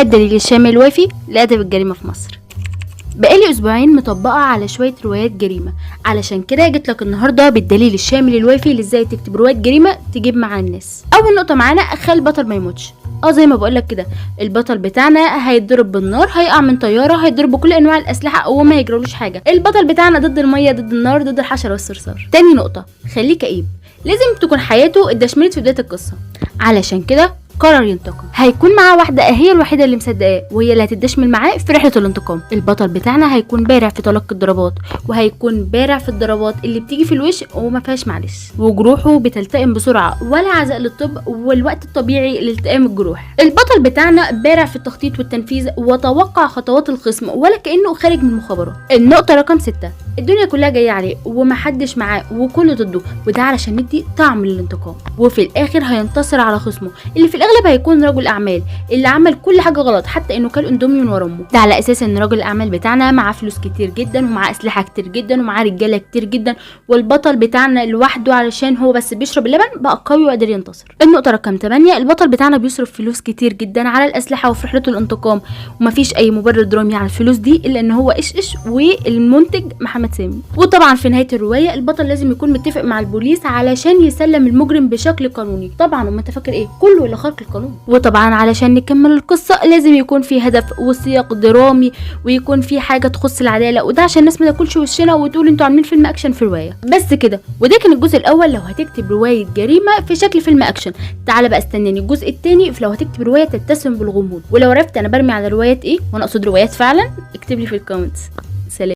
الدليل الشامل الوافي لأدب الجريمة في مصر. بقالي اسبوعين مطبقه على شويه روايات جريمه، علشان كده جيت لك النهارده بالدليل الشامل الوافي لازاي تكتب روايه جريمه تجيب مع الناس. اول نقطه معانا اخلي البطل ما يموتش. زي ما بقولك كده، البطل بتاعنا هيتضرب بالنار، هيقع من طياره، هيتضرب بكل انواع الاسلحه وما يجرالوش حاجه. البطل بتاعنا ضد الميه، ضد النار، ضد الحشره والصرصار. تاني نقطه خليه كئيب، لازم تكون حياته اتدشملت في بدايه القصه، علشان كده قرر ينتقم. هيكون معاه واحده هي الوحيده اللي مصدقاه وهي اللي هتدشمل معاه في رحله الانتقام. البطل بتاعنا هيكون بارع في تلقي الضربات، وهيكون بارع في الضربات اللي بتيجي في الوش وما فيهاش معلش، وجروحه بتلتئم بسرعه ولا عزاء للطب والوقت الطبيعي لالتئام الجروح. البطل بتاعنا بارع في التخطيط والتنفيذ وتوقع خطوات الخصم ولا كانه خارج من المخابرات. النقطه رقم 6، الدنيا كلها جايه عليه ومحدش معاه وكله ضده، وده علشان ندي طعم للانتقام. وفي الاخر هينتصر على خصمه اللي في الاغلب هيكون رجل اعمال اللي عمل كل حاجه غلط، حتى انه كل اندومي من ورا امه. ده على اساس ان رجل الاعمال بتاعنا معاه فلوس كتير جدا ومعاه اسلحه كتير جدا ومعاه رجاله كتير جدا، والبطل بتاعنا لوحده علشان هو بس بيشرب اللبن بقى قوي وقادر ينتصر. النقطه رقم 8، البطل بتاعنا بيصرف فلوس كتير جدا على الاسلحه وفي رحلته الانتقام، ومفيش اي مبرر درامي على الفلوس دي الا ان هو ايش والمنتج محمد سامي. وطبعا في نهايه الروايه البطل لازم يكون متفق مع البوليس علشان يسلم المجرم بشكل قانوني. طبعا وما انت فاكر ايه، كله الى خلق القانون. وطبعا علشان نكمل القصه لازم يكون في هدف وسياق درامي ويكون في حاجه تخص العداله، وده عشان الناس ما تاكلش وشنا وتقول انتوا عاملين فيلم اكشن في روايه. بس كده، وده كان الجزء الاول. لو هتكتب روايه جريمه في شكل فيلم اكشن، تعالى بقى استناني الجزء الثاني لو هتكتب روايه تتسم بالغموض. ولو عرفت انا برمي على روايات ايه وانا اقصد روايات فعلا، اكتب لي في الكومنتس. سلام.